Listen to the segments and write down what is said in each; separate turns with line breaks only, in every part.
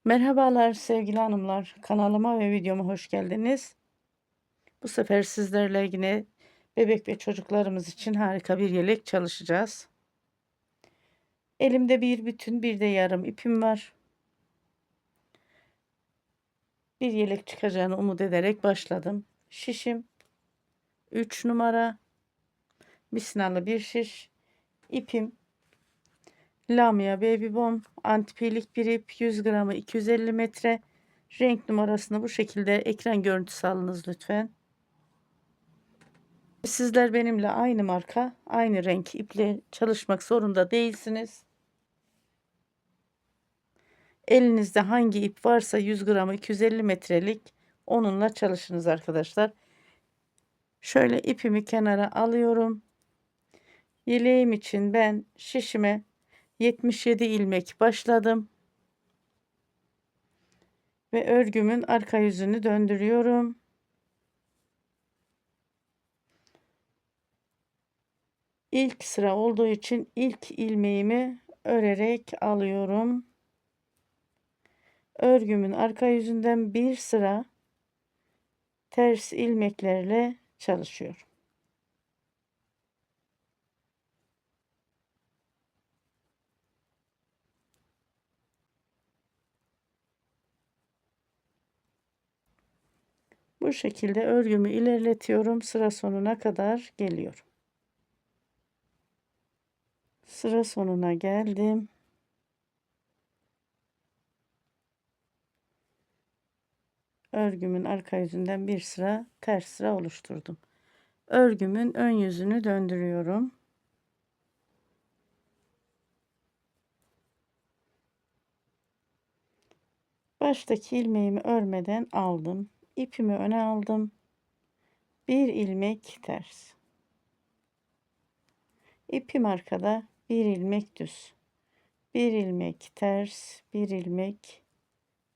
Merhabalar sevgili hanımlar. Kanalıma ve videoma hoş geldiniz. Bu sefer sizlerle yine bebek ve çocuklarımız için harika bir yelek çalışacağız. Elimde bir bütün bir de yarım ipim var. Bir yelek çıkacağını umut ederek başladım. Şişim 3 numara, misinalı bir şiş, ipim Lamia Baby Bomb, antipilik bir ip, 100 gramı 250 metre. Renk numarasını bu şekilde ekran görüntüsü alınız lütfen. Sizler benimle aynı marka, aynı renk iple çalışmak zorunda değilsiniz. Elinizde hangi ip varsa 100 gramı 250 metrelik onunla çalışınız arkadaşlar. Şöyle ipimi kenara alıyorum. Yeleğim için ben şişime 77 ilmek başladım. Ve örgümün arka yüzünü döndürüyorum. İlk sıra olduğu için ilk ilmeğimi örerek alıyorum. Örgümün arka yüzünden bir sıra ters ilmeklerle çalışıyorum. Bu şekilde örgümü ilerletiyorum. Sıra sonuna kadar geliyorum. Sıra sonuna geldim. Örgümün arka yüzünden bir sıra ters sıra oluşturdum. Örgümün ön yüzünü döndürüyorum. Baştaki ilmeğimi örmeden aldım. İpimi öne aldım. Bir ilmek ters. İpim arkada, bir ilmek düz. Bir ilmek ters, bir ilmek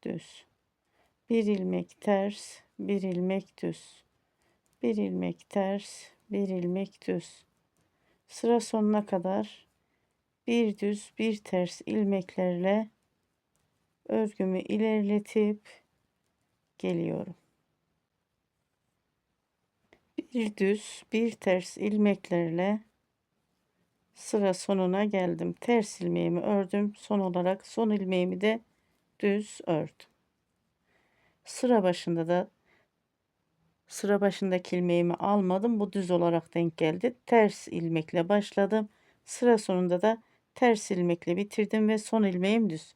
düz. Bir ilmek ters, bir ilmek düz. Bir ilmek ters, bir ilmek düz. Sıra sonuna kadar bir düz, bir ters ilmeklerle örgümü ilerletip geliyorum. Bir düz, bir ters ilmeklerle sıra sonuna geldim. Ters ilmeğimi ördüm. Son olarak son ilmeğimi de düz ördüm. Sıra başındaki ilmeğimi almadım. Bu düz olarak denk geldi. Ters ilmekle başladım. Sıra sonunda da ters ilmekle bitirdim ve son ilmeğim düz.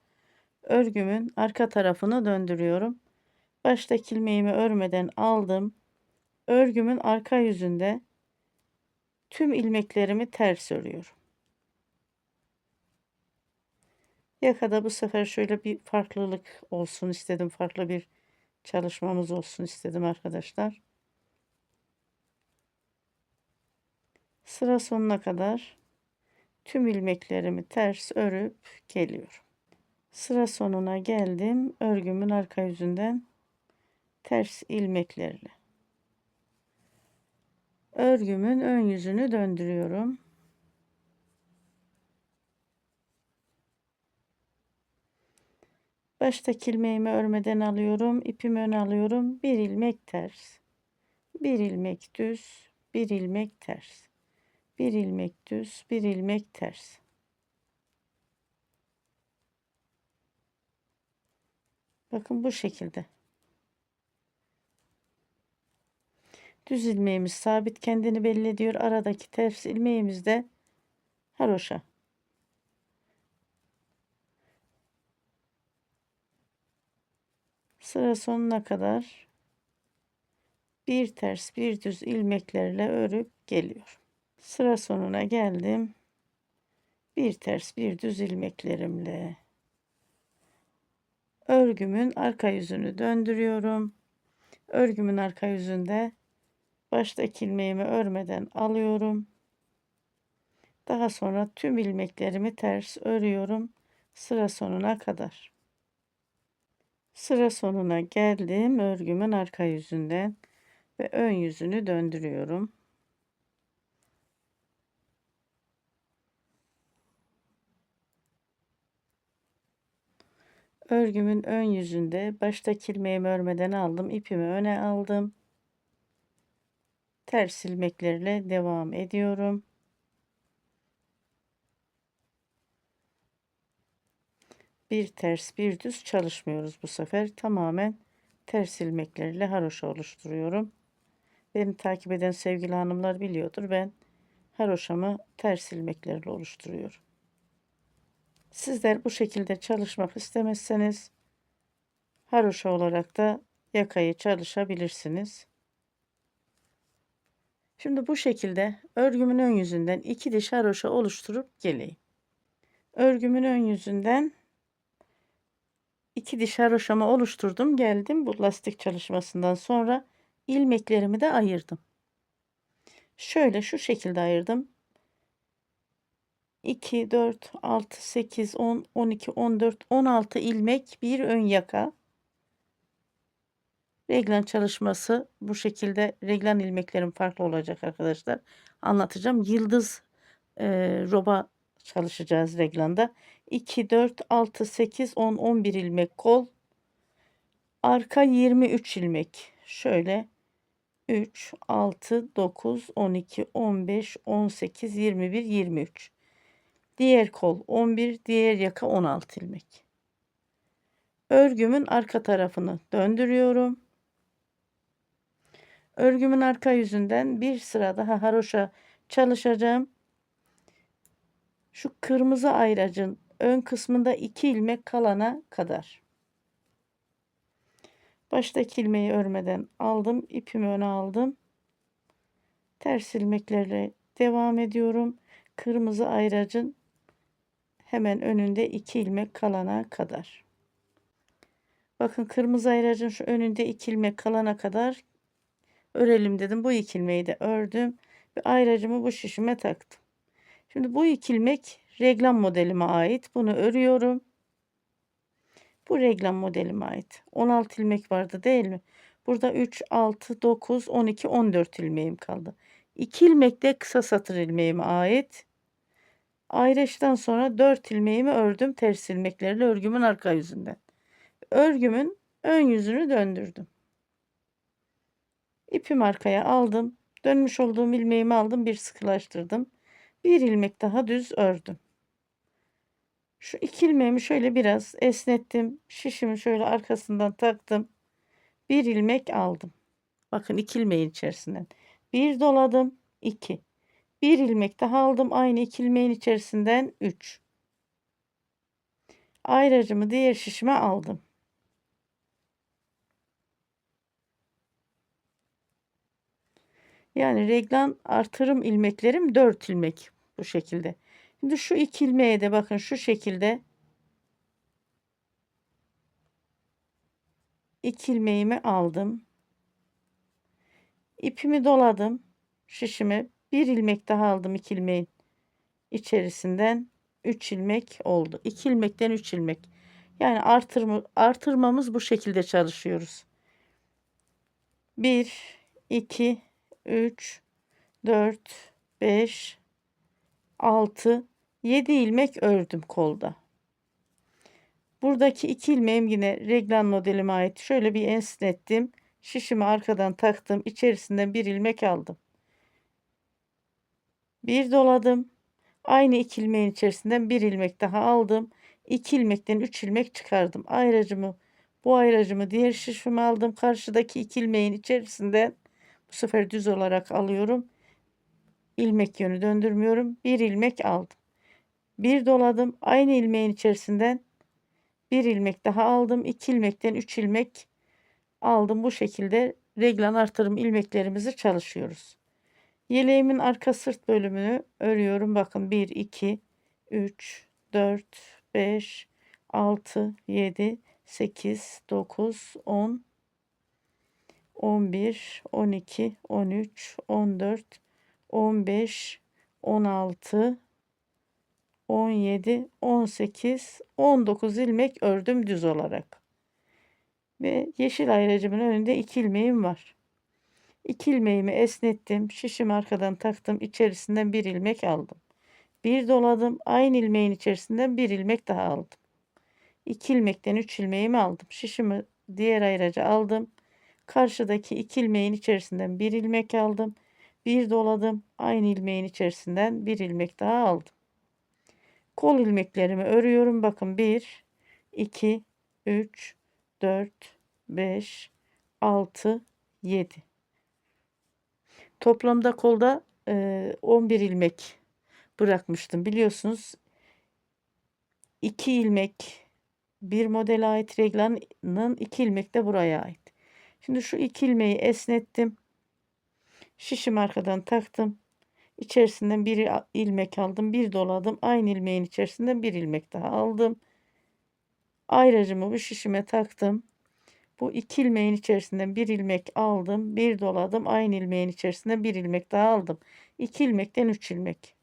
Örgümün arka tarafını döndürüyorum. Baştaki ilmeğimi örmeden aldım. Örgümün arka yüzünde tüm ilmeklerimi ters örüyorum. Yakada bu sefer şöyle bir farklılık olsun istedim. Farklı bir çalışmamız olsun istedim arkadaşlar. Sıra sonuna kadar tüm ilmeklerimi ters örüp geliyorum. Sıra sonuna geldim. Örgümün arka yüzünden ters ilmeklerle. Örgümün ön yüzünü döndürüyorum. Baştaki ilmeğimi örmeden alıyorum. İpimi öne alıyorum. Bir ilmek ters. Bir ilmek düz. Bir ilmek ters. Bir ilmek düz. Bir ilmek ters. Bakın bu şekilde. Düz ilmeğimiz sabit kendini belli ediyor. Aradaki ters ilmeğimiz de haroşa. Sıra sonuna kadar bir ters bir düz ilmeklerle örüp geliyorum. Sıra sonuna geldim. Bir ters bir düz ilmeklerimle örgümün arka yüzünü döndürüyorum. Örgümün arka yüzünde baştaki ilmeğimi örmeden alıyorum. Daha sonra tüm ilmeklerimi ters örüyorum sıra sonuna kadar. Sıra sonuna geldim. Örgümün arka yüzünden ve ön yüzünü döndürüyorum. Örgümün ön yüzünde baştaki ilmeğimi örmeden aldım. İpimi öne aldım. Ters ilmeklerle devam ediyorum. Bir ters bir düz çalışmıyoruz bu sefer. Tamamen ters ilmeklerle haroşa oluşturuyorum. Beni takip eden sevgili hanımlar biliyordur. Ben haroşamı ters ilmeklerle oluşturuyorum. Sizler bu şekilde çalışmak istemezseniz haroşa olarak da yakayı çalışabilirsiniz. Şimdi bu şekilde örgümün ön yüzünden 2 diş haroşa oluşturup geleyim. Örgümün ön yüzünden 2 diş haroşamı oluşturdum, geldim. Bu lastik çalışmasından sonra ilmeklerimi de ayırdım. Şöyle şu şekilde ayırdım. 2, 4, 6, 8, 10, 12, 14, 16 ilmek bir ön yaka. Reglan çalışması bu şekilde. Reglan ilmeklerim farklı olacak arkadaşlar. Anlatacağım. Yıldız roba çalışacağız reglanda. 2, 4, 6, 8, 10, 11 ilmek kol. Arka 23 ilmek. Şöyle 3, 6, 9, 12, 15, 18, 21, 23. Diğer kol 11, diğer yaka 16 ilmek. Örgümün arka tarafını döndürüyorum. Örgümün arka yüzünden bir sıra daha haroşa çalışacağım. Şu kırmızı ayracın ön kısmında 2 ilmek kalana kadar. Baştaki ilmeği örmeden aldım. İpimi öne aldım. Ters ilmeklerle devam ediyorum. Kırmızı ayracın hemen önünde 2 ilmek kalana kadar. Bakın kırmızı ayracın şu önünde 2 ilmek kalana kadar örelim dedim. Bu 2 ilmeği de ördüm ve ayracımı bu şişime taktım. Şimdi bu 2 ilmek reglam modelime ait. Bunu örüyorum. Bu reglam modelime ait. 16 ilmek vardı değil mi? Burada 3, 6, 9, 12, 14 ilmeğim kaldı. 2 ilmek de kısa satır ilmeğime ait. Ayraçtan sonra 4 ilmeğimi ördüm ters ilmeklerle örgümün arka yüzünden. Örgümün ön yüzünü döndürdüm. İpimi arkaya aldım. Dönmüş olduğum ilmeğimi aldım, bir sıkılaştırdım. Bir ilmek daha düz ördüm. Şu 2 ilmeğimi şöyle biraz esnettim. Şişimi şöyle arkasından taktım. Bir ilmek aldım. Bakın 2 ilmeğin içerisinden. Bir doladım. 2. Bir ilmek daha aldım. Aynı 2 ilmeğin içerisinden 3. Ayracımı diğer şişime aldım. Yani reglan artırım ilmeklerim 4 ilmek bu şekilde. Şimdi şu 2 ilmeğe de bakın şu şekilde 2 ilmeğimi aldım. İpimi doladım. Şişime bir ilmek daha aldım 2 ilmeğin içerisinden 3 ilmek oldu. 2 ilmekten 3 ilmek. Yani artırmamız bu şekilde çalışıyoruz. 1, 2, 3, 4, 5, 6, 7 ilmek ördüm kolda. Buradaki 2 ilmeğim yine reglan modelime ait. Şöyle bir esnettim. Şişimi arkadan taktım. İçerisinden bir ilmek aldım. Bir doladım. Aynı 2 ilmeğin içerisinden bir ilmek daha aldım. 2 ilmekten 3 ilmek çıkardım. Bu ayracımı diğer şişime aldım. Karşıdaki 2 ilmeğin içerisinden bu sefer düz olarak alıyorum. İlmek yönü döndürmüyorum. Bir ilmek aldım. Bir doladım. Aynı ilmeğin içerisinden bir ilmek daha aldım. 2 ilmekten 3 ilmek aldım. Bu şekilde reglan artırım ilmeklerimizi çalışıyoruz. Yeleğimin arka sırt bölümünü örüyorum. Bakın 1, 2, 3, 4, 5, 6, 7, 8, 9, 10, 11, 12, 13, 14, 15, 16, 17, 18, 19 ilmek ördüm düz olarak. Ve yeşil ayracımın önünde 2 ilmeğim var. 2 ilmeğimi esnettim. Şişimi arkadan taktım. İçerisinden bir ilmek aldım. Bir doladım. Aynı ilmeğin içerisinden bir ilmek daha aldım. 2 ilmekten 3 ilmeğimi aldım. Şişimi diğer ayraca aldım. Karşıdaki 2 ilmeğin içerisinden 1 ilmek aldım. Bir doladım. Aynı ilmeğin içerisinden 1 ilmek daha aldım. Kol ilmeklerimi örüyorum. Bakın 1, 2, 3, 4, 5, 6, 7. Toplamda kolda 11 ilmek bırakmıştım. Biliyorsunuz 2 ilmek bir modele ait, reglanın 2 ilmek de buraya ait. Şimdi şu 2 ilmeği esnettim. Şişimi arkadan taktım. İçerisinden bir ilmek aldım. Bir doladım. Aynı ilmeğin içerisinden bir ilmek daha aldım. Ayracımı bu şişime taktım. Bu 2 ilmeğin içerisinden bir ilmek aldım. Bir doladım. Aynı ilmeğin içerisinden bir ilmek daha aldım. 2 ilmekten 3 ilmek.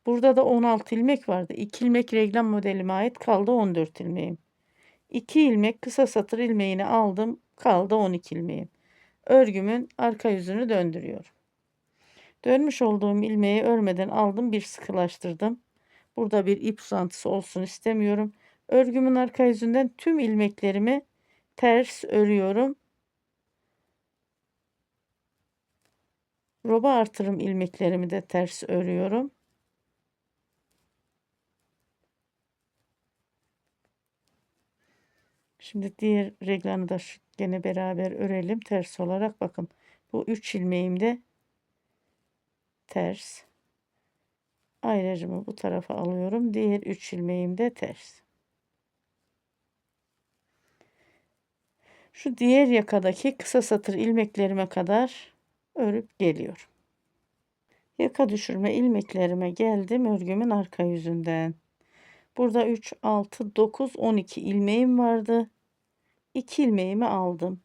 Burada da 16 ilmek vardı. 2 ilmek reglan modelime ait, kaldı 14 ilmeğim. 2 ilmek kısa satır ilmeğini aldım. Kaldı 12 ilmeğim. Örgümün arka yüzünü döndürüyorum. Dönmüş olduğum ilmeği örmeden aldım, bir sıkılaştırdım. Burada bir ip uzantısı olsun istemiyorum. Örgümün arka yüzünden tüm ilmeklerimi ters örüyorum. Roba artırım ilmeklerimi de ters örüyorum. Şimdi diğer reglanı da gene beraber örelim ters olarak. Bakın bu 3 ilmeğim de ters. Ayracımı bu tarafa alıyorum. Diğer 3 ilmeğim de ters. Şu diğer yakadaki kısa satır ilmeklerime kadar örüp geliyorum. Yaka düşürme ilmeklerime geldim örgümün arka yüzünden. Burada 3, 6, 9, 12 ilmeğim vardı. 2 ilmeğimi aldım.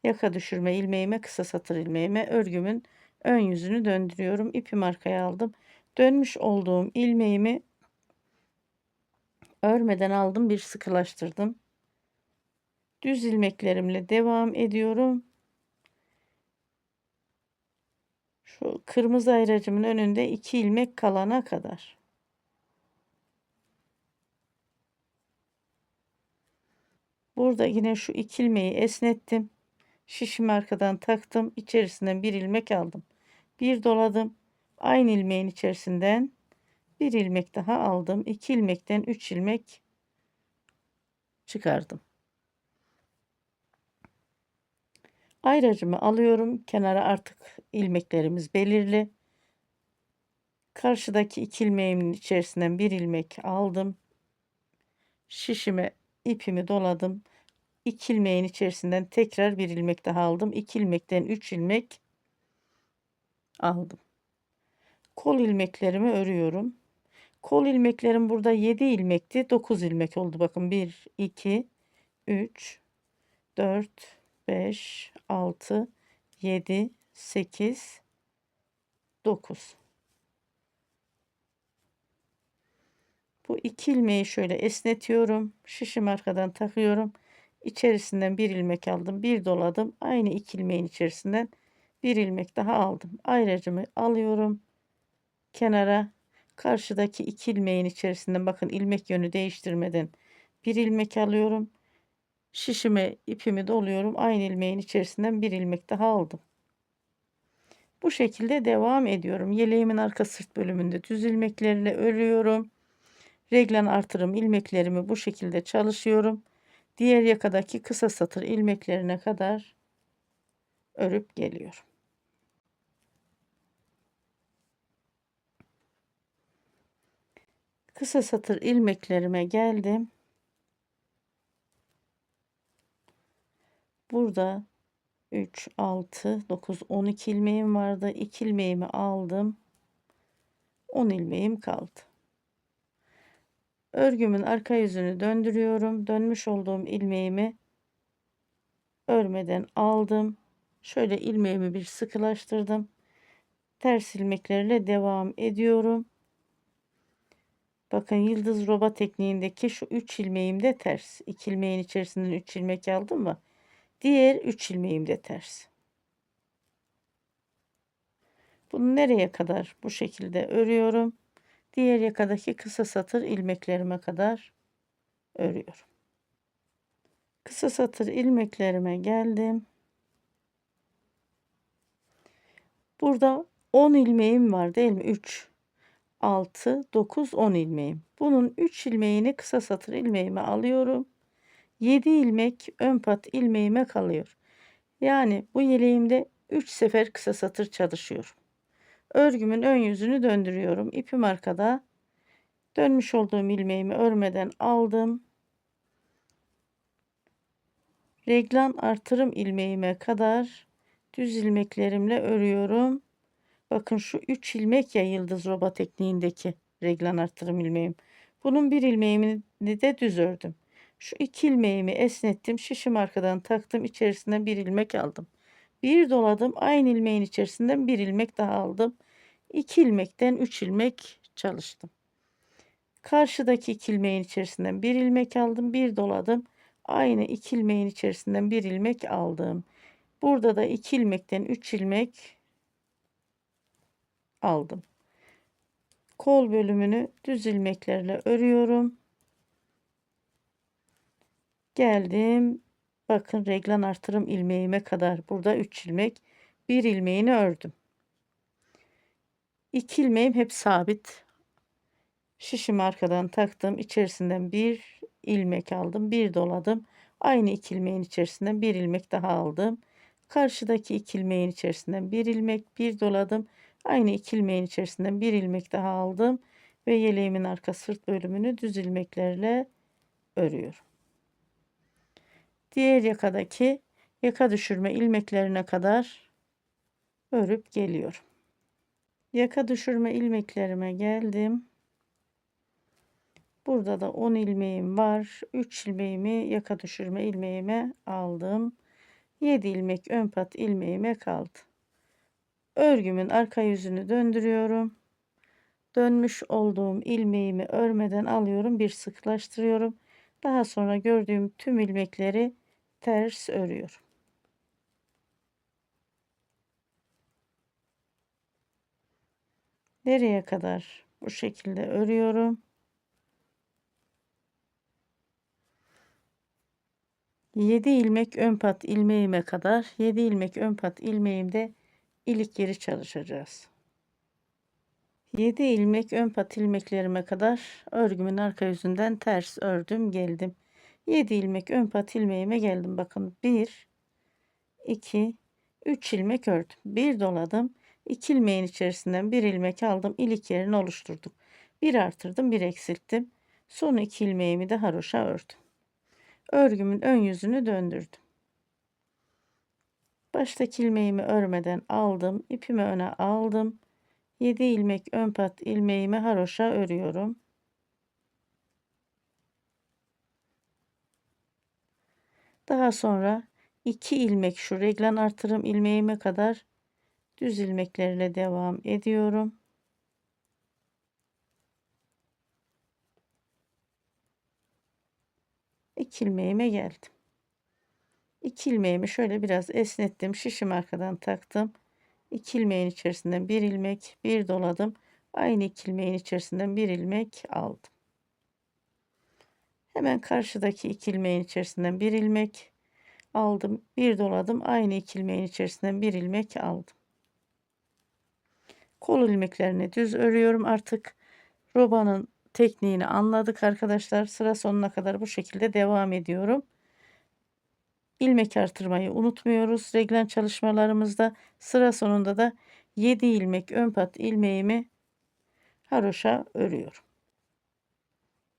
Yaka düşürme ilmeğime, kısa satır ilmeğime örgümün ön yüzünü döndürüyorum. İpimi arkaya aldım. Dönmüş olduğum ilmeğimi örmeden aldım, bir sıkılaştırdım. Düz ilmeklerimle devam ediyorum. Şu kırmızı ayracımın önünde 2 ilmek kalana kadar. Burada yine şu 2 ilmeği esnettim. Şişimi arkadan taktım. İçerisinden bir ilmek aldım. Bir doladım. Aynı ilmeğin içerisinden bir ilmek daha aldım. 2 ilmekten 3 ilmek çıkardım. Ayracımı alıyorum. Kenara artık ilmeklerimiz belirli. Karşıdaki 2 ilmeğimin içerisinden bir ilmek aldım. Şişime ipimi doladım. 2 ilmeğin içerisinden tekrar bir ilmek daha aldım. 2 ilmekten 3 ilmek aldım. Kol ilmeklerimi örüyorum. Kol ilmeklerim burada 7 ilmekti. 9 ilmek oldu. Bakın 1, 2, 3, 4, 5, 6, 7, 8, 9. Bu 2 ilmeği şöyle esnetiyorum. Şişim arkadan takıyorum. İçerisinden bir ilmek aldım. Bir doladım. Aynı 2 ilmeğin içerisinden bir ilmek daha aldım. Ayracımı alıyorum. Kenara, karşıdaki 2 ilmeğin içerisinden bakın ilmek yönü değiştirmeden bir ilmek alıyorum. Şişime ipimi doluyorum. Aynı ilmeğin içerisinden bir ilmek daha aldım. Bu şekilde devam ediyorum. Yeleğimin arka sırt bölümünde düz ilmeklerle örüyorum. Reglan artırım ilmeklerimi bu şekilde çalışıyorum. Diğer yakadaki kısa satır ilmeklerine kadar örüp geliyorum. Kısa satır ilmeklerime geldim. Burada 3, 6, 9, 12 ilmeğim vardı. 2 ilmeğimi aldım. 10 ilmeğim kaldı. Örgümün arka yüzünü döndürüyorum. Dönmüş olduğum ilmeğimi örmeden aldım. Şöyle ilmeğimi bir sıkılaştırdım. Ters ilmeklerle devam ediyorum. Bakın yıldız roba tekniğindeki şu 3 ilmeğim de ters. 2 ilmeğin içerisinden 3 ilmek aldım mı? Diğer 3 ilmeğim de ters. Bunu nereye kadar bu şekilde örüyorum? Diğer yakadaki kısa satır ilmeklerime kadar örüyorum. Kısa satır ilmeklerime geldim. Burada 10 ilmeğim var değil mi? 3, 6, 9, 10 ilmeğim. Bunun 3 ilmeğini kısa satır ilmeğime alıyorum. 7 ilmek ön pat ilmeğime kalıyor. Yani bu yeleğimde 3 sefer kısa satır çalışıyorum. Örgümün ön yüzünü döndürüyorum. İpim arkada. Dönmüş olduğum ilmeğimi örmeden aldım. Reglan artırım ilmeğime kadar düz ilmeklerimle örüyorum. Bakın şu 3 ilmek ya yıldız roba tekniğindeki reglan artırım ilmeğim. Bunun bir ilmeğini de düz ördüm. Şu 2 ilmeğimi esnettim. Şişim arkadan taktım. İçerisinden bir ilmek aldım. Bir doladım. Aynı ilmeğin içerisinden bir ilmek daha aldım. 2 ilmekten 3 ilmek çalıştım. Karşıdaki 2 ilmeğin içerisinden bir ilmek aldım. Bir doladım. Aynı 2 ilmeğin içerisinden bir ilmek aldım. Burada da 2 ilmekten 3 ilmek aldım. Kol bölümünü düz ilmeklerle örüyorum. Geldim. Bakın reglan artırım ilmeğime kadar burada 3 ilmek. Bir ilmeğini ördüm. 2 ilmeğim hep sabit. Şişimi arkadan taktım. İçerisinden bir ilmek aldım. Bir doladım. Aynı 2 ilmeğin içerisinden bir ilmek daha aldım. Karşıdaki 2 ilmeğin içerisinden bir ilmek, bir doladım. Aynı 2 ilmeğin içerisinden bir ilmek daha aldım ve yeleğimin arka sırt bölümünü düz ilmeklerle örüyorum. Diğer yakadaki yaka düşürme ilmeklerine kadar örüp geliyorum. Yaka düşürme ilmeklerime geldim. Burada da 10 ilmeğim var. 3 ilmeğimi yaka düşürme ilmeğime aldım. 7 ilmek ön pat ilmeğime kaldı. Örgümün arka yüzünü döndürüyorum. Dönmüş olduğum ilmeğimi örmeden alıyorum, bir sıklaştırıyorum. Daha sonra gördüğüm tüm ilmekleri ters örüyorum. Nereye kadar? Bu şekilde örüyorum. 7 ilmek ön pat ilmeğime kadar 7 ilmek ön pat ilmeğimde ilik yeri çalışacağız. 7 ilmek ön pat ilmeklerime kadar örgümün arka yüzünden ters ördüm geldim. 7 ilmek ön pat ilmeğime geldim. Bakın 1, 2, 3 ilmek ördüm. Bir doladım. 2 ilmeğin içerisinden bir ilmek aldım. İlik yerini oluşturduk. Bir artırdım, bir eksilttim. Son 2 ilmeğimi de haroşa ördüm. Örgümün ön yüzünü döndürdüm. Baştaki ilmeğimi örmeden aldım. İpimi öne aldım. 7 ilmek ön pat ilmeğimi haroşa örüyorum. Daha sonra 2 ilmek şu reglan artırım ilmeğime kadar düz ilmeklerle devam ediyorum. İki ilmeğime geldim. 2 ilmeğimi şöyle biraz esnettim. Şişim arkadan taktım. 2 ilmeğin içerisinden bir ilmek, bir doladım. Aynı 2 ilmeğin içerisinden bir ilmek aldım. Hemen karşıdaki 2 ilmeğin içerisinden bir ilmek aldım. Bir doladım. Aynı 2 ilmeğin içerisinden bir ilmek aldım. Kol ilmeklerini düz örüyorum. Artık robanın tekniğini anladık arkadaşlar. Sıra sonuna kadar bu şekilde devam ediyorum. İlmek artırmayı unutmuyoruz. Reglen çalışmalarımızda sıra sonunda da 7 ilmek ön pat ilmeğimi haroşa örüyorum.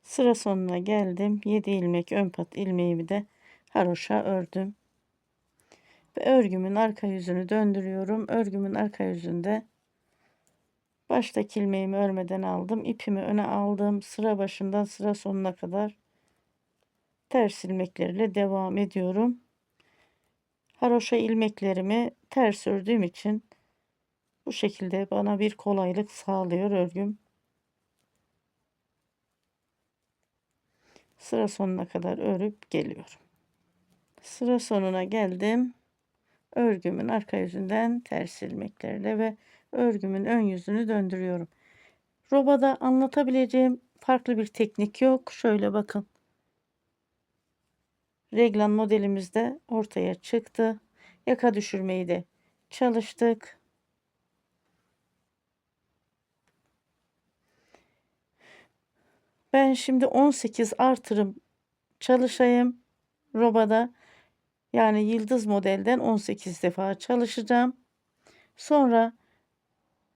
Sıra sonuna geldim. 7 ilmek ön pat ilmeğimi de haroşa ördüm. Ve örgümün arka yüzünü döndürüyorum. Örgümün arka yüzünde baştaki ilmeğimi örmeden aldım. İpimi öne aldım. Sıra başından sıra sonuna kadar ters ilmeklerle devam ediyorum. Haroşa ilmeklerimi ters ördüğüm için bu şekilde bana bir kolaylık sağlıyor örgüm. Sıra sonuna kadar örüp geliyorum. Sıra sonuna geldim. Örgümün arka yüzünden ters ilmeklerle ve örgümün ön yüzünü döndürüyorum. Robada anlatabileceğim farklı bir teknik yok. Şöyle bakın. Reglan modelimiz de ortaya çıktı. Yaka düşürmeyi de çalıştık. Ben şimdi 18 artırım çalışayım. Robada yani yıldız modelden 18 defa çalışacağım. Sonra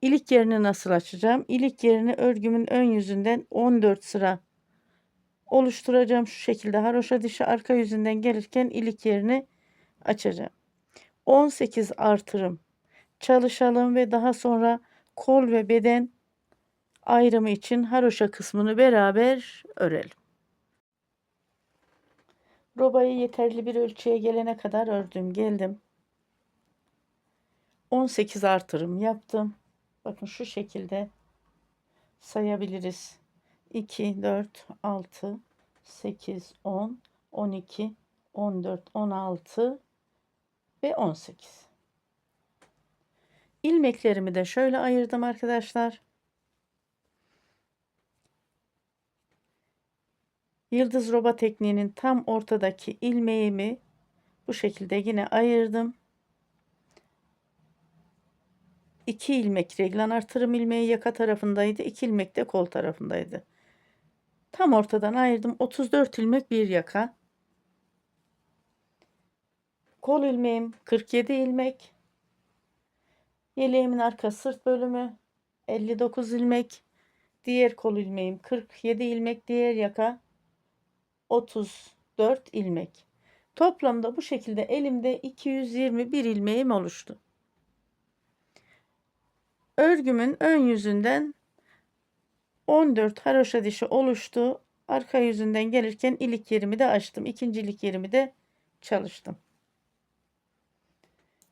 ilik yerini nasıl açacağım? İlik yerini örgümün ön yüzünden 14 sıra oluşturacağım. Şu şekilde haroşa dişi arka yüzünden gelirken ilik yerini açacağım. 18 artırım çalışalım ve daha sonra kol ve beden ayrımı için haroşa kısmını beraber örelim. Robayı yeterli bir ölçüye gelene kadar ördüm, geldim. 18 artırım yaptım. Bakın şu şekilde sayabiliriz. 2, 4, 6, 8, 10, 12, 14, 16 ve 18. İlmeklerimi de şöyle ayırdım arkadaşlar. Yıldız roba tekniğinin tam ortadaki ilmeğimi bu şekilde yine ayırdım. 2 ilmek reglan artırım ilmeği yaka tarafındaydı. 2 ilmek de kol tarafındaydı. Tam ortadan ayırdım. 34 ilmek bir yaka. Kol ilmeğim 47 ilmek. Yeleğimin arka sırt bölümü 59 ilmek. Diğer kol ilmeğim 47 ilmek. Diğer yaka 34 ilmek. Toplamda bu şekilde elimde 221 ilmeğim oluştu. Örgümün ön yüzünden 14 haroşa dişi oluştu. Arka yüzünden gelirken ilik yerimi de açtım. İkinci ilik yerimi de çalıştım.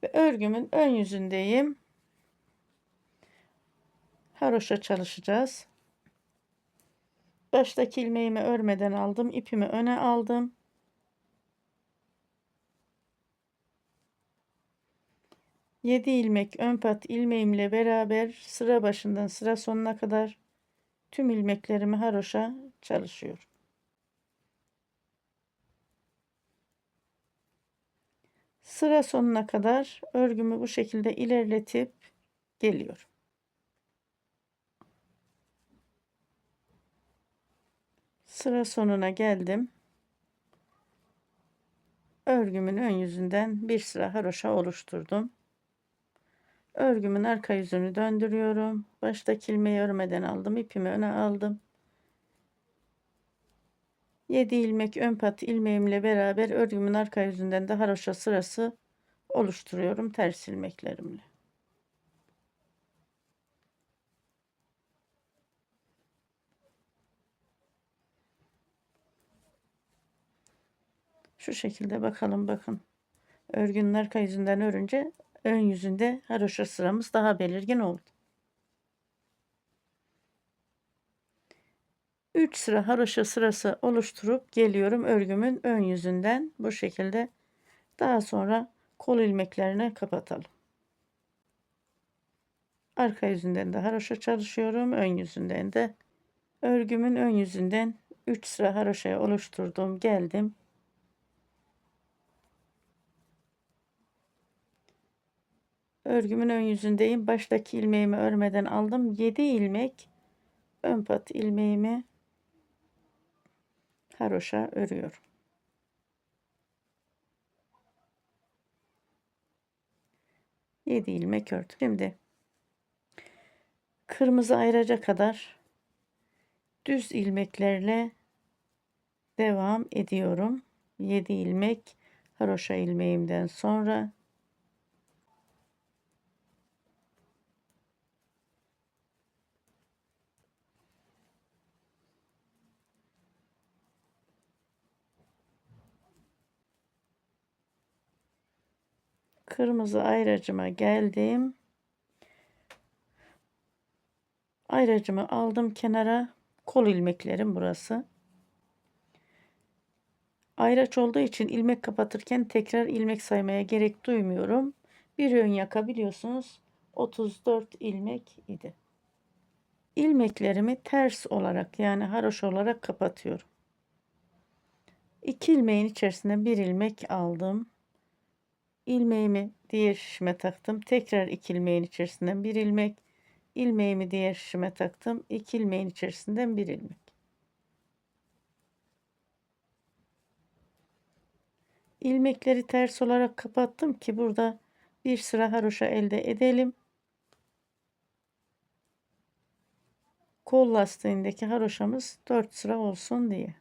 Ve örgümün ön yüzündeyim. Haroşa çalışacağız. Baştaki ilmeğimi örmeden aldım. İpimi öne aldım. Yedi ilmek ön pat ilmeğimle beraber sıra başından sıra sonuna kadar tüm ilmeklerimi haroşa çalışıyorum. Sıra sonuna kadar örgümü bu şekilde ilerletip geliyorum. Sıra sonuna geldim. Örgümün ön yüzünden bir sıra haroşa oluşturdum. Örgümün arka yüzünü döndürüyorum. Baştaki ilmeği örmeden aldım. İpimi öne aldım. 7 ilmek ön pat ilmeğimle beraber örgümün arka yüzünden de haroşa sırası oluşturuyorum ters ilmeklerimle. Şu şekilde bakalım bakın. Örgünün arka yüzünden örünce ön yüzünde haroşa sıramız daha belirgin oldu. 3 sıra haroşa sırası oluşturup geliyorum örgümün ön yüzünden bu şekilde. Daha sonra kol ilmeklerini kapatalım. Arka yüzünden de haroşa çalışıyorum. Ön yüzünden de örgümün ön yüzünden 3 sıra haroşaya oluşturdum. Geldim. Örgümün ön yüzündeyim. Baştaki ilmeğimi örmeden aldım. 7 ilmek ön pat ilmeğimi haroşa örüyorum. Yedi ilmek ördüm. Şimdi kırmızı ayraca kadar düz ilmeklerle devam ediyorum. 7 ilmek haroşa ilmeğimden sonra kırmızı ayracıma geldim. Ayracımı aldım kenara. Kol ilmeklerim burası. Ayraç olduğu için ilmek kapatırken tekrar ilmek saymaya gerek duymuyorum. Bir ön yaka biliyorsunuz 34 ilmek idi. İlmeklerimi ters olarak yani haroşa olarak kapatıyorum. 2 ilmeğin içerisinden bir ilmek aldım. İlmeğimi diğer şişime taktım. Tekrar 2 ilmeğin içerisinden bir ilmek. İlmeğimi diğer şişime taktım. 2 ilmeğin içerisinden bir ilmek. İlmekleri ters olarak kapattım ki burada bir sıra haroşa elde edelim. Kol lastiğindeki haroşamız 4 sıra olsun diye.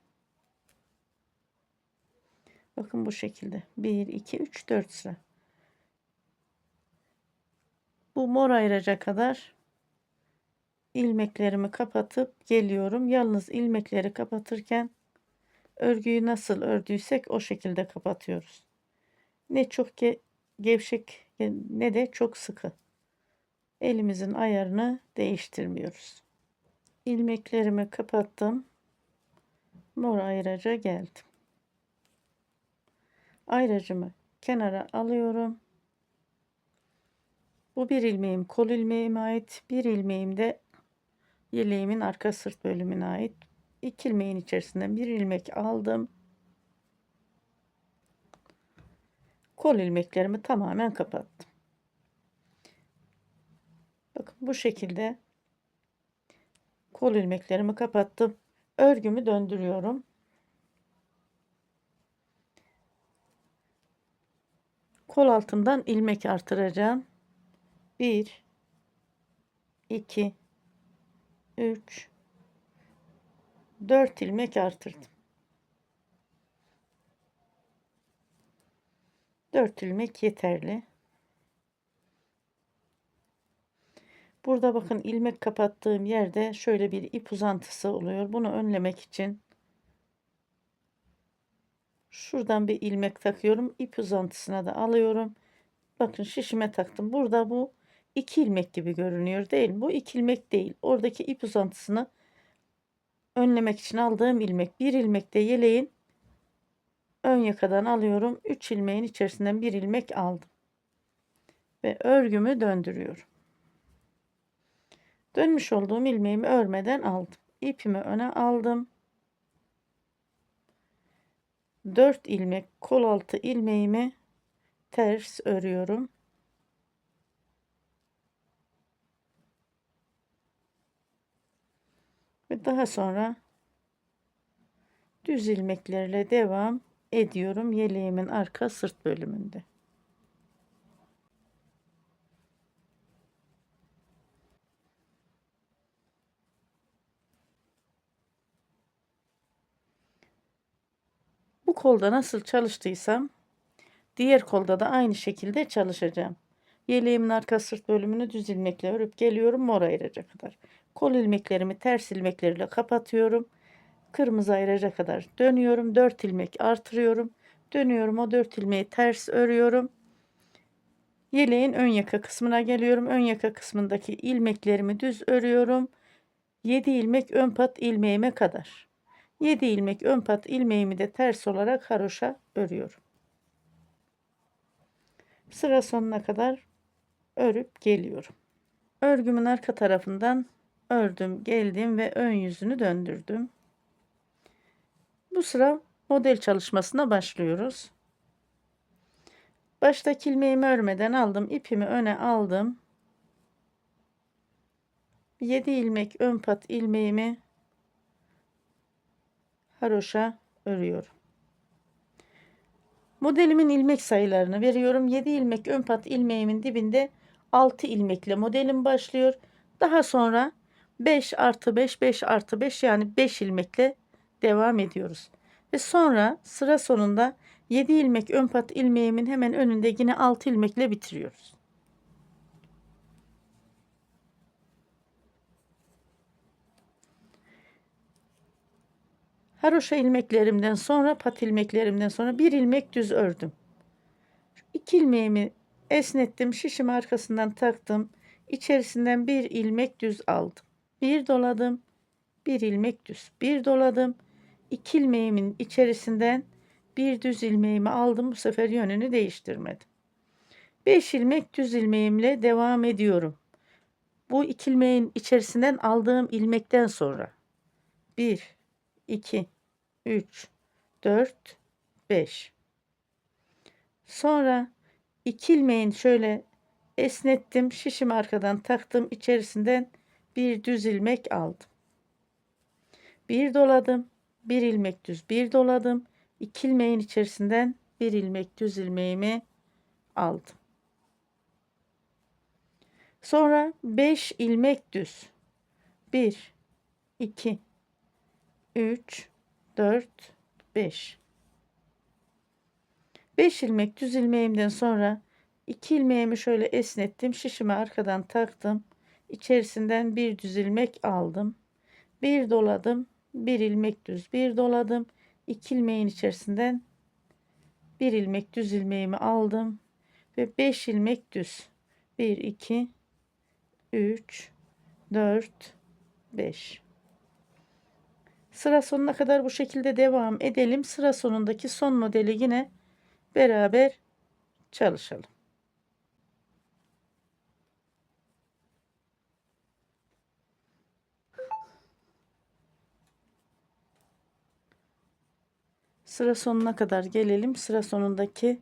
Bakın bu şekilde. 1, 2, 3, 4 sıra. Bu mor ayıraca kadar ilmeklerimi kapatıp geliyorum. Yalnız ilmekleri kapatırken örgüyü nasıl ördüysek o şekilde kapatıyoruz. Ne çok gevşek ne de çok sıkı. Elimizin ayarını değiştirmiyoruz. İlmeklerimi kapattım. Mor ayıraca geldim. Ayracımı kenara alıyorum. Bu bir ilmeğim kol ilmeğime ait. Bir ilmeğim de yeleğimin arka sırt bölümüne ait. 2 ilmeğin içerisinden bir ilmek aldım. Kol ilmeklerimi tamamen kapattım. Bakın bu şekilde kol ilmeklerimi kapattım. Örgümü döndürüyorum. Kol altından ilmek artıracağım. 1 2 3 4 ilmek artırdım. 4 ilmek yeterli. Burada bakın ilmek kapattığım yerde şöyle bir ip uzantısı oluyor. Bunu önlemek için şuradan bir ilmek takıyorum. İp uzantısına da alıyorum. Bakın şişime taktım. Burada bu 2 ilmek gibi görünüyor değil mi? Bu 2 ilmek değil. Oradaki ip uzantısını önlemek için aldığım ilmek. Bir ilmek de yeleğin ön yakadan alıyorum. 3 ilmeğin içerisinden bir ilmek aldım. Ve örgümü döndürüyorum. Dönmüş olduğum ilmeğimi örmeden aldım. İpimi öne aldım. 4 ilmek kol altı ilmeğimi ters örüyorum. Ve daha sonra düz ilmeklerle devam ediyorum yeleğimin arka sırt bölümünde. Bu kolda nasıl çalıştıysam diğer kolda da aynı şekilde çalışacağım. Yeleğimin arka sırt bölümünü düz ilmekle örüp geliyorum mor ayıraca kadar. Kol ilmeklerimi ters ilmeklerle kapatıyorum. Kırmızı ayıraca kadar dönüyorum. 4 ilmek artırıyorum. Dönüyorum, o 4 ilmeği ters örüyorum. Yeleğin ön yaka kısmına geliyorum. Ön yaka kısmındaki ilmeklerimi düz örüyorum. 7 ilmek ön pat ilmeğime kadar. 7 ilmek ön pat ilmeğimi de ters olarak haroşa örüyorum. Sıra sonuna kadar örüp geliyorum. Örgümün arka tarafından ördüm, geldim ve ön yüzünü döndürdüm. Bu sıra model çalışmasına başlıyoruz. Baştaki ilmeğimi örmeden aldım, ipimi öne aldım. 7 ilmek ön pat ilmeğimi haroşa örüyorum. Modelimin ilmek sayılarını veriyorum. 7 ilmek ön pat ilmeğimin dibinde 6 ilmekle modelim başlıyor. Daha sonra 5 artı 5, 5 artı 5 yani 5 ilmekle devam ediyoruz. Ve sonra sıra sonunda 7 ilmek ön pat ilmeğimin hemen önünde yine 6 ilmekle bitiriyoruz. Haroşa ilmeklerimden sonra pat ilmeklerimden sonra bir ilmek düz ördüm. 2 ilmeğimi esnettim, şişimi arkasından taktım. İçerisinden bir ilmek düz aldım. Bir doladım, bir ilmek düz. Bir doladım. 2 ilmeğimin içerisinden bir düz ilmeğimi aldım. Bu sefer yönünü değiştirmedim. 5 ilmek düz ilmeğimle devam ediyorum. Bu 2 ilmeğin içerisinden aldığım ilmekten sonra 1 2 3 4 5. Sonra 2 ilmeğin şöyle esnettim. Şişimi arkadan taktım. İçerisinden bir düz ilmek aldım. Bir doladım. Bir ilmek düz bir doladım. 2 ilmeğin içerisinden bir ilmek düz ilmeğimi aldım. Sonra 5 ilmek düz. 1, 2, 3, 4, 5. 5 ilmek düz ilmeğimden sonra 2 ilmeğimi şöyle esnettim. Şişimi arkadan taktım. İçerisinden bir düz ilmek aldım. Bir doladım. Bir ilmek düz bir doladım. 2 ilmeğin içerisinden bir ilmek düz ilmeğimi aldım. Ve 5 ilmek düz. 1, 2, 3, 4, 5. Sıra sonuna kadar bu şekilde devam edelim. Sıra sonundaki son modeli yine beraber çalışalım. Sıra sonuna kadar gelelim. Sıra sonundaki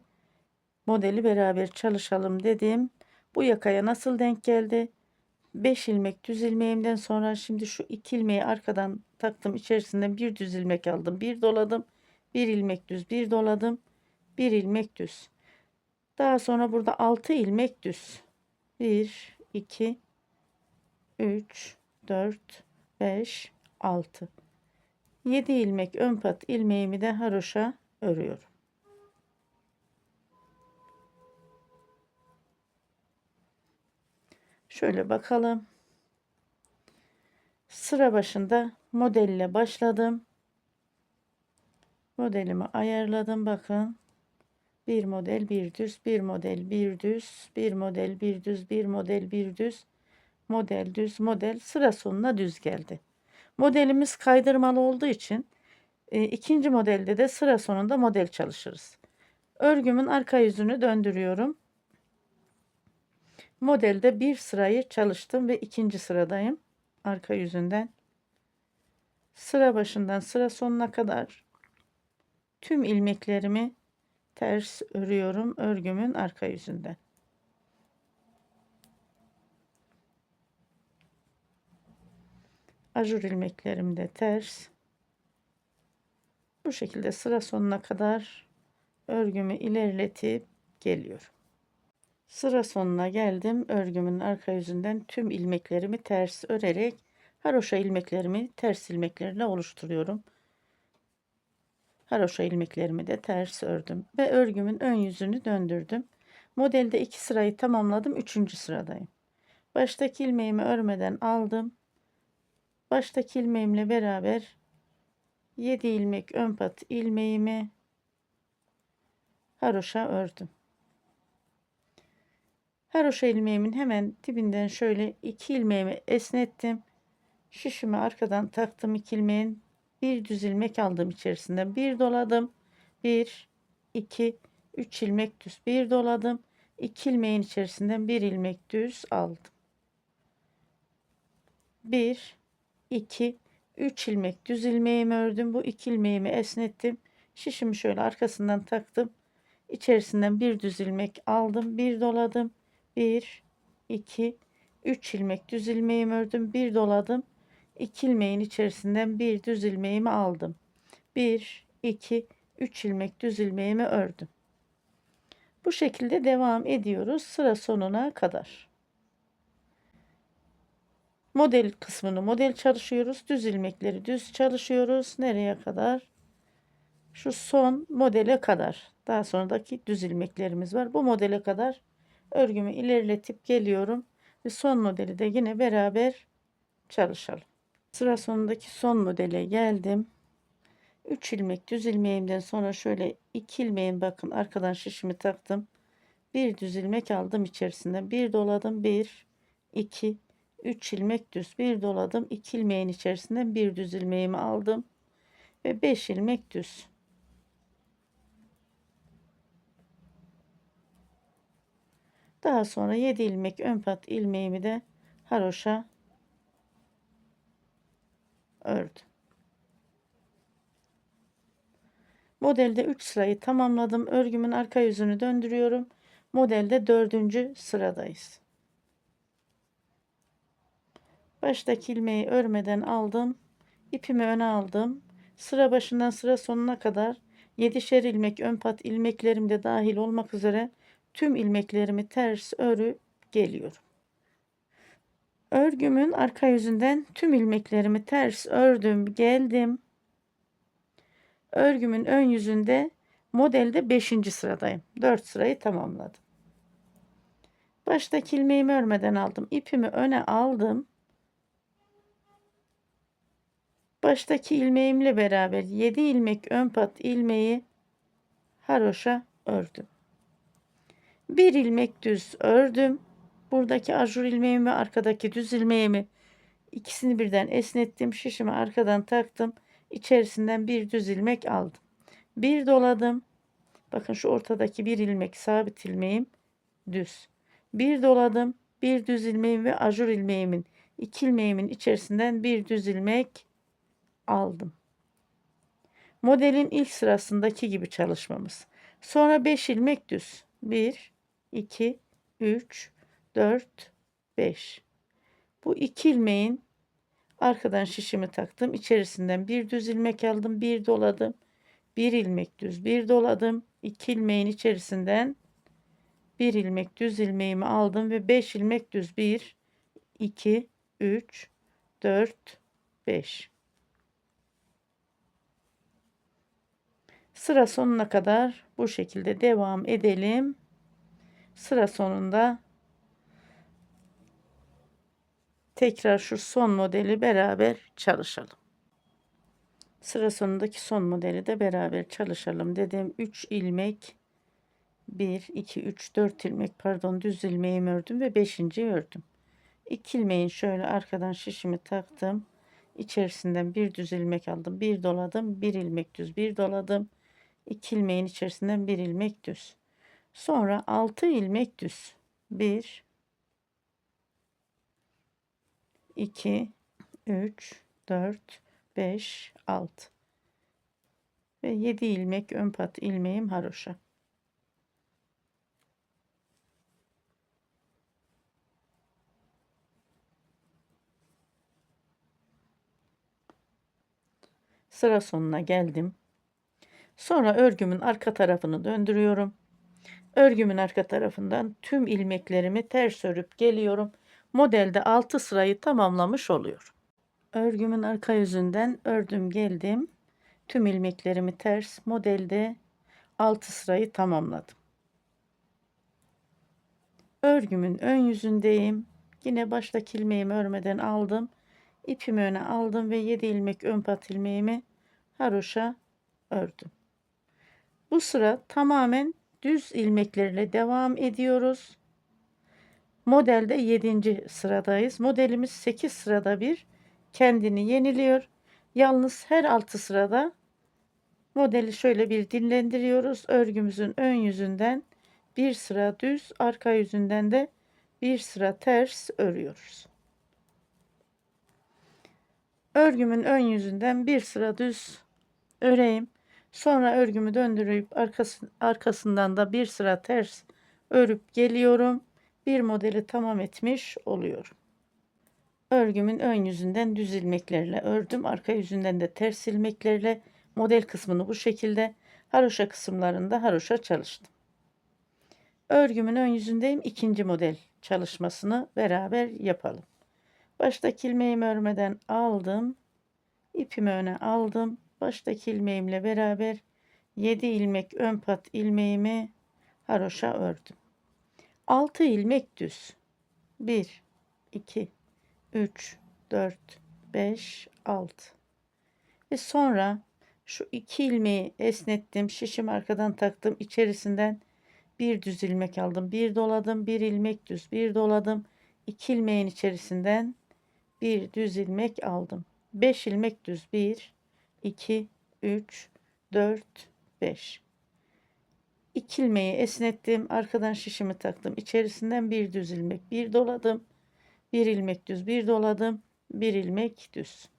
modeli beraber çalışalım dedim. Bu yakaya nasıl denk geldi? 5 ilmek düz ilmeğimden sonra şimdi şu 2 ilmeği arkadan taktım. İçerisinden bir düz ilmek aldım. Bir doladım. Bir ilmek düz bir doladım. Bir ilmek düz. Daha sonra burada 6 ilmek düz. 1, 2, 3, 4, 5, 6. 7 ilmek ön pat ilmeğimi de haroşa örüyorum. Şöyle bakalım. Sıra başında modelle başladım. Modelimi ayarladım. Bakın. Bir model bir düz, bir model bir düz, bir model bir düz, bir model bir düz, model düz, model sıra sonuna düz geldi. Modelimiz kaydırmalı olduğu için ikinci modelde de sıra sonunda model çalışırız. Örgümün arka yüzünü döndürüyorum. Modelde bir sırayı çalıştım ve ikinci sıradayım. Arka yüzünden. Sıra başından sıra sonuna kadar tüm ilmeklerimi ters örüyorum örgümün arka yüzünden. Ajur ilmeklerimi de ters. Bu şekilde sıra sonuna kadar örgümü ilerletip geliyorum. Sıra sonuna geldim. Örgümün arka yüzünden tüm ilmeklerimi ters örerek haroşa ilmeklerimi ters ilmeklerle oluşturuyorum. Haroşa ilmeklerimi de ters ördüm ve örgümün ön yüzünü döndürdüm. Modelde 2 sırayı tamamladım. 3. sıradayım. Baştaki ilmeğimi örmeden aldım. Baştaki ilmeğimle beraber 7 ilmek ön pat ilmeğimi haroşa ördüm. Haroşa ilmeğimin hemen dibinden şöyle 2 ilmeğimi esnettim. Şişimi arkadan taktım. 2 ilmeğin bir düz ilmek aldım içerisinden. Bir doladım. 1, 2, 3 ilmek düz. Bir doladım. 2 ilmeğin içerisinden bir ilmek düz aldım. 1, 2, 3 ilmek düz ilmeğimi ördüm. Bu 2 ilmeğimi esnettim. Şişimi şöyle arkasından taktım. İçerisinden bir düz ilmek aldım. Bir doladım. 1, 2, 3 ilmek düz ilmeğimi ördüm. Bir doladım. 2 ilmeğin içerisinden bir düz ilmeğimi aldım. 1, 2, 3 ilmek düz ilmeğimi ördüm. Bu şekilde devam ediyoruz sıra sonuna kadar. Model kısmını model çalışıyoruz. Düz ilmekleri düz çalışıyoruz. Nereye kadar? Şu son modele kadar. Daha sonraki düz ilmeklerimiz var. Bu modele kadar örgümü ilerletip geliyorum. Ve son modeli de yine beraber çalışalım. Sıra sonundaki son modele geldim. 3 ilmek düz ilmeğimden sonra şöyle 2 ilmeğin bakın arkadan şişimi taktım. Bir düz ilmek aldım içerisinden. Bir doladım. 1, 2, 3 ilmek düz. Bir doladım. 2 ilmeğin içerisinden bir düz ilmeğimi aldım. Ve 5 ilmek düz. Daha sonra 7 ilmek ön pat ilmeğimi de haroşa ördüm. Modelde 3 sırayı tamamladım. Örgümün arka yüzünü döndürüyorum. Modelde 4. sıradayız. Baştaki ilmeği örmeden aldım. İpimi öne aldım. Sıra başından sıra sonuna kadar 7'şer ilmek ön pat ilmeklerim de dahil olmak üzere tüm ilmeklerimi ters örüp geliyorum. Örgümün arka yüzünden tüm ilmeklerimi ters ördüm, geldim. Örgümün ön yüzünde modelde 5. sıradayım. 4 sırayı tamamladım. Baştaki ilmeğimi örmeden aldım. İpimi öne aldım. Baştaki ilmeğimle beraber 7 ilmek ön pat ilmeği haroşa ördüm. Bir ilmek düz ördüm. Buradaki ajur ilmeğimi ve arkadaki düz ilmeğimi ikisini birden esnettim. Şişimi arkadan taktım. İçerisinden bir düz ilmek aldım. Bir doladım. Bakın şu ortadaki bir ilmek sabit ilmeğim düz. Bir doladım. Bir düz ilmeğim ve ajur ilmeğimin iki ilmeğimin içerisinden bir düz ilmek aldım. Modelin ilk sırasındaki gibi çalışmamız. Sonra 5 ilmek düz. 1, 2, 3, 4, 5. Bu iki ilmeğin arkadan şişimi taktım. İçerisinden bir düz ilmek aldım. Bir doladım. Bir ilmek düz. Bir doladım. İki ilmeğin içerisinden bir ilmek düz ilmeğimi aldım ve 5 ilmek düz. 1, 2, 3, 4, 5. Sıra sonuna kadar bu şekilde devam edelim. Sıra sonunda tekrar şu son modeli beraber çalışalım. Sıra sonundaki son modeli de beraber çalışalım dedim. 3 ilmek 1 2 3 4 ilmek pardon düz ilmeğimi ördüm ve 5.'yi ördüm. 2 ilmeğin şöyle arkadan şişimi taktım. İçerisinden bir düz ilmek aldım. Bir doladım. Bir ilmek düz. Bir doladım. 2 ilmeğin içerisinden bir ilmek düz. Sonra 6 ilmek düz. 1 2 3 4 5 6 ve 7 ilmek ön pat ilmeğim haroşa. Sıra sonuna geldim. Sonra örgümün arka tarafını döndürüyorum. Örgümün arka tarafından tüm ilmeklerimi ters örüp geliyorum. Modelde 6 sırayı tamamlamış oluyor. Örgümün arka yüzünden ördüm geldim. Tüm ilmeklerimi ters modelde 6 sırayı tamamladım. Örgümün ön yüzündeyim. Yine baştaki ilmeğimi örmeden aldım. İpimi öne aldım ve 7 ilmek ön pat ilmeğimi haroşa ördüm. Bu sıra tamamen düz ilmeklerle devam ediyoruz. Modelde 7. sıradayız. Modelimiz 8 sırada bir kendini yeniliyor. Yalnız her 6 sırada modeli şöyle bir dinlendiriyoruz. Örgümüzün ön yüzünden bir sıra düz, arka yüzünden de bir sıra ters örüyoruz. Örgümün ön yüzünden bir sıra düz öreyim. Sonra örgümü döndürüp arkasından da bir sıra ters örüp geliyorum. Bir modeli tamam etmiş oluyorum. Örgümün ön yüzünden düz ilmeklerle ördüm. Arka yüzünden de ters ilmeklerle model kısmını bu şekilde, haroşa kısımlarında haroşa çalıştım. Örgümün ön yüzündeyim. İkinci model çalışmasını beraber yapalım. Baştaki ilmeğimi örmeden aldım. İpimi öne aldım. Baştaki ilmeğimle beraber 7 ilmek ön pat ilmeğimi haroşa ördüm. 6 ilmek düz. 1 2 3 4 5 6 ve sonra şu 2 ilmeği esnettim. Şişim arkadan taktım. İçerisinden bir düz ilmek aldım. Bir doladım. Bir ilmek düz. Bir doladım. 2 ilmeğin içerisinden bir düz ilmek aldım. 5 ilmek düz. 1 2 3 4 5. 2 ilmeği esnettim. Arkadan şişimi taktım. İçerisinden bir düz ilmek. Bir doladım. Bir ilmek düz. Bir doladım. Bir ilmek düz.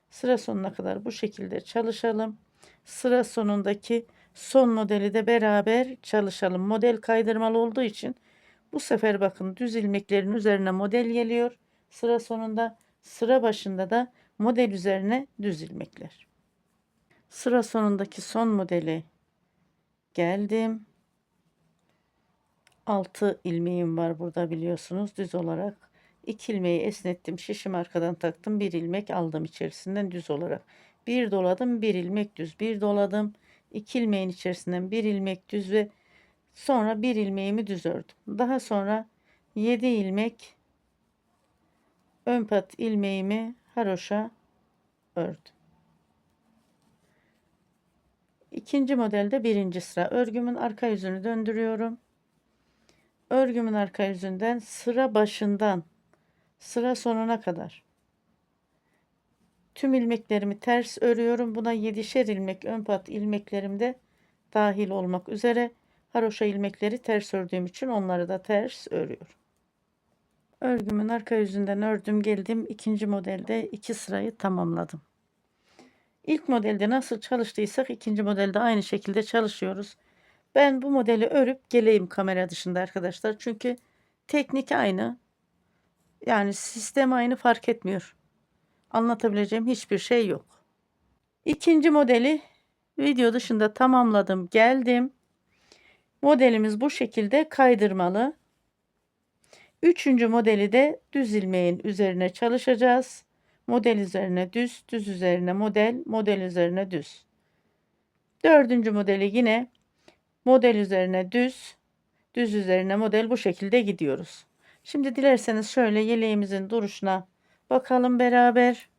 Sıra sonuna kadar bu şekilde çalışalım. sıra sonundaki son modeli de beraber çalışalım. Model kaydırmalı olduğu için bu sefer bakın düz ilmeklerin üzerine model geliyor. Sıra sonunda, sıra başında da model üzerine düz ilmekler. Sıra sonundaki son modeli geldim. 6 ilmeğim var burada biliyorsunuz düz olarak. 2 ilmeği esnettim, şişimi arkadan taktım, bir ilmek aldım içerisinden düz olarak. Bir doladım, bir ilmek düz, bir doladım, 2 ilmeğin içerisinden bir ilmek düz ve sonra bir ilmeğimi düz ördüm. Daha sonra 7 ilmek ön pat ilmeğimi haroşa ördüm. İkinci modelde birinci sıra örgümün arka yüzünü döndürüyorum. Örgümün arka yüzünden sıra başından sıra sonuna kadar tüm ilmeklerimi ters örüyorum. Buna 7'şer ilmek ön pat ilmeklerim de dahil olmak üzere haroşa ilmekleri ters ördüğüm için onları da ters örüyorum. Örgümün arka yüzünden ördüm geldim. İkinci modelde 2 sırayı tamamladım. İlk modelde nasıl çalıştıysak ikinci modelde aynı şekilde çalışıyoruz. Ben bu modeli örüp geleyim kamera dışında arkadaşlar. Çünkü teknik aynı. Yani sistem aynı, fark etmiyor. Anlatabileceğim hiçbir şey yok. İkinci modeli video dışında tamamladım. Geldim. Modelimiz bu şekilde kaydırmalı. Üçüncü modeli de düz ilmeğin üzerine çalışacağız. Model üzerine düz, düz üzerine model, model üzerine düz. Dördüncü modeli yine model üzerine düz, düz üzerine model, bu şekilde gidiyoruz. Şimdi dilerseniz şöyle yeleğimizin duruşuna bakalım beraber.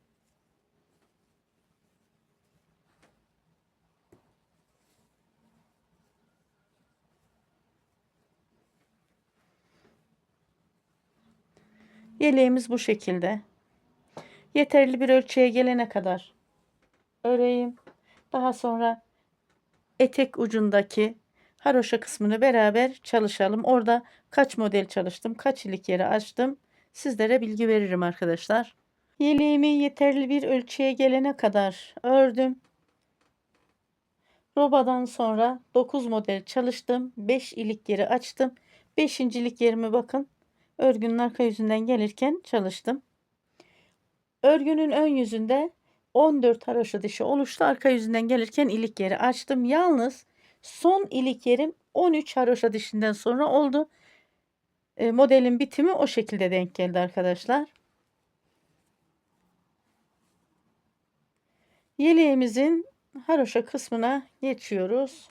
Yeleğimiz bu şekilde. Yeterli bir ölçüye gelene kadar öreyim. Daha sonra etek ucundaki haroşa kısmını beraber çalışalım. Orada kaç model çalıştım, kaç ilik yeri açtım, sizlere bilgi veririm arkadaşlar. Yeleğimi yeterli bir ölçüye gelene kadar ördüm. Robadan sonra 9 model çalıştım. 5 ilik yeri açtım. 5. ilik yerimi bakın örgünün arka yüzünden gelirken çalıştım. Örgünün ön yüzünde 14 haroşa dişi oluştu. Arka yüzünden gelirken ilik yeri açtım. Yalnız son ilik yerim 13 haroşa dişinden sonra oldu. Modelin bitimi o şekilde denk geldi arkadaşlar. Yeleğimizin haroşa kısmına geçiyoruz.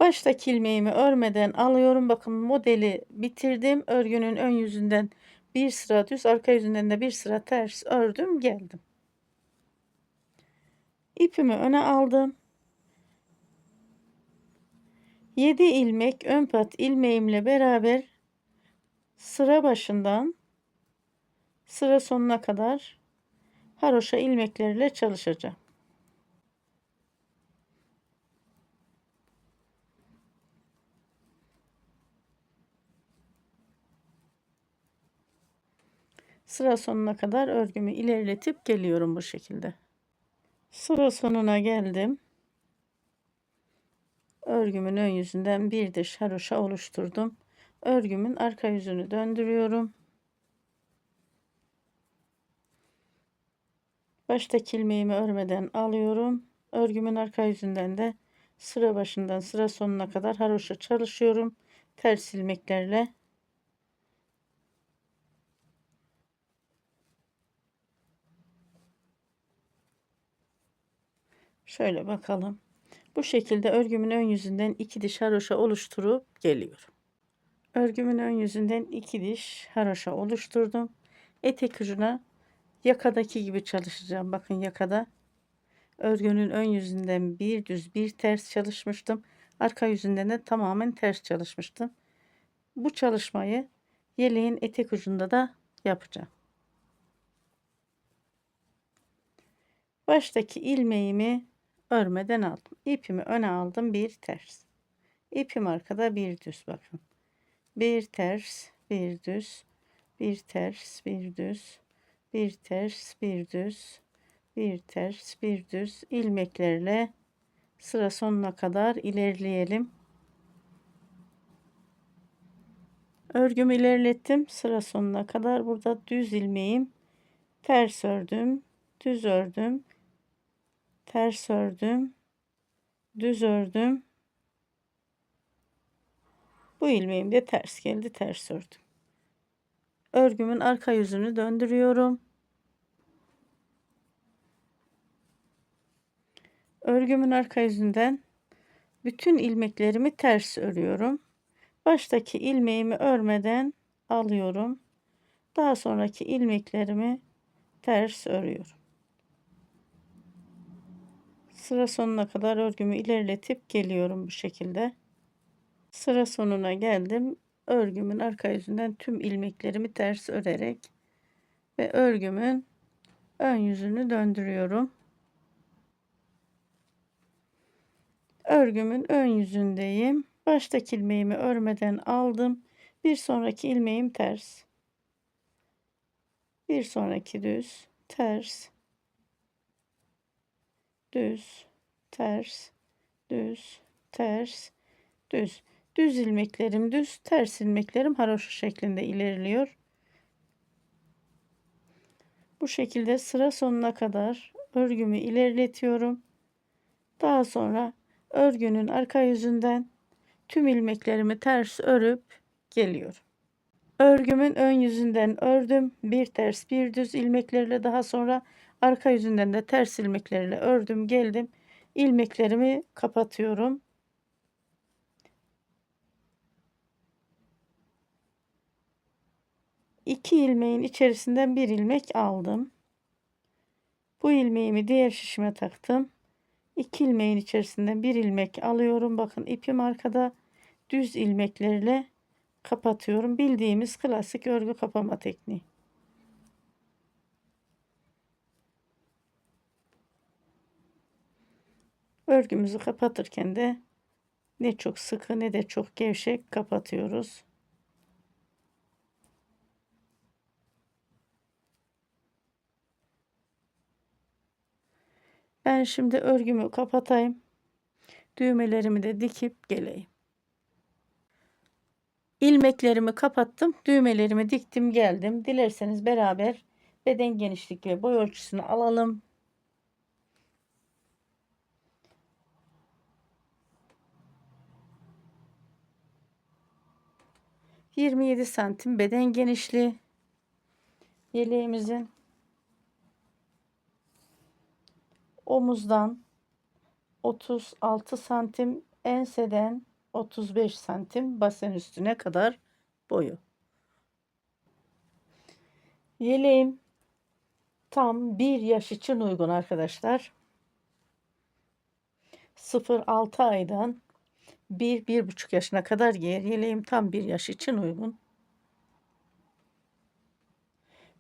Baştaki ilmeğimi örmeden alıyorum. Bakın modeli bitirdim. Örgünün ön yüzünden bir sıra düz, arka yüzünden de bir sıra ters ördüm geldim. İpimi öne aldım. 7 ilmek ön pat ilmeğimle beraber sıra başından sıra sonuna kadar haroşa ilmekleriyle çalışacağım. Sıra sonuna kadar örgümü ilerletip geliyorum bu şekilde. Sıra sonuna geldim. Örgümün ön yüzünden bir diş haroşa oluşturdum. Örgümün arka yüzünü döndürüyorum. Baştaki ilmeğimi örmeden alıyorum. Örgümün arka yüzünden de sıra başından sıra sonuna kadar haroşa çalışıyorum. Ters ilmeklerle. Şöyle bakalım. Bu şekilde örgümün ön yüzünden 2 diş haroşa oluşturup geliyorum. Örgümün ön yüzünden 2 diş haroşa oluşturdum. Etek ucuna yakadaki gibi çalışacağım. Bakın yakada örgünün ön yüzünden bir düz bir ters çalışmıştım. Arka yüzünden de tamamen ters çalışmıştım. Bu çalışmayı yeleğin etek ucunda da yapacağım. Baştaki ilmeğimi örmeden aldım. İpimi öne aldım, bir ters. İpim arkada, bir düz, bakın. Bir ters, bir düz. Bir ters, bir düz, bir ters, bir düz, bir ters, bir düz ilmeklerle sıra sonuna kadar ilerleyelim. Örgümü ilerlettim sıra sonuna kadar. Burada düz ilmeğim, ters ördüm, düz ördüm, ters ördüm, düz ördüm. Bu ilmeğim de ters geldi, ters ördüm. Örgümün arka yüzünü döndürüyorum. Örgümün arka yüzünden bütün ilmeklerimi ters örüyorum. Baştaki ilmeğimi örmeden alıyorum. Daha sonraki ilmeklerimi ters örüyorum. Sıra sonuna kadar örgümü ilerletip geliyorum bu şekilde. Sıra sonuna geldim. Örgümün arka yüzünden tüm ilmeklerimi ters örerek ve örgümün ön yüzünü döndürüyorum. Örgümün ön yüzündeyim. Baştaki ilmeğimi örmeden aldım. Bir sonraki ilmeğim ters. Bir sonraki düz, ters, düz, ters, düz, ters, düz. Düz ilmeklerim düz, ters ilmeklerim haroşa şeklinde ilerliyor. Bu şekilde sıra sonuna kadar örgümü ilerletiyorum. Daha sonra örgünün arka yüzünden tüm ilmeklerimi ters örüp geliyorum. Örgümün ön yüzünden ördüm. Bir ters bir düz ilmeklerle, daha sonra arka yüzünden de ters ilmeklerle ördüm geldim. İlmeklerimi kapatıyorum. İki ilmeğin içerisinden bir ilmek aldım. Bu ilmeğimi diğer şişime taktım. İki ilmeğin içerisinden bir ilmek alıyorum. Bakın ipim arkada, düz ilmeklerle kapatıyorum. Bildiğimiz klasik örgü kapama tekniği. Örgümüzü kapatırken de ne çok sıkı ne de çok gevşek kapatıyoruz. Ben şimdi örgümü kapatayım. Düğmelerimi de dikip geleyim. İlmeklerimi kapattım. Düğmelerimi diktim geldim. Dilerseniz beraber beden genişlik ve boy ölçüsünü alalım. 27 santim beden genişliği yeleğimizin. Omuzdan 36 santim, enseden 35 santim basen üstüne kadar boyu. Yeleğim tam 1 yaş için uygun arkadaşlar. 0-6 aydan 1-1,5 yaşına kadar giyer. Yeleğim tam 1 yaş için uygun.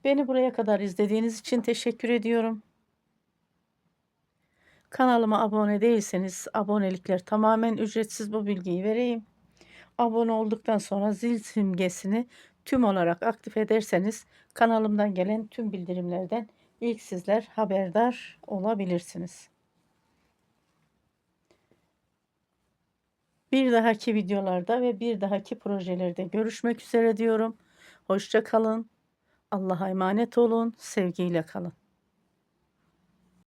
Beni buraya kadar izlediğiniz için teşekkür ediyorum. Kanalıma abone değilseniz abonelikler tamamen ücretsiz, bu bilgiyi vereyim. Abone olduktan sonra zil simgesini tüm olarak aktif ederseniz kanalımdan gelen tüm bildirimlerden ilk sizler haberdar olabilirsiniz. Bir dahaki videolarda ve bir dahaki projelerde görüşmek üzere diyorum. Hoşça kalın. Allah'a emanet olun. Sevgiyle kalın.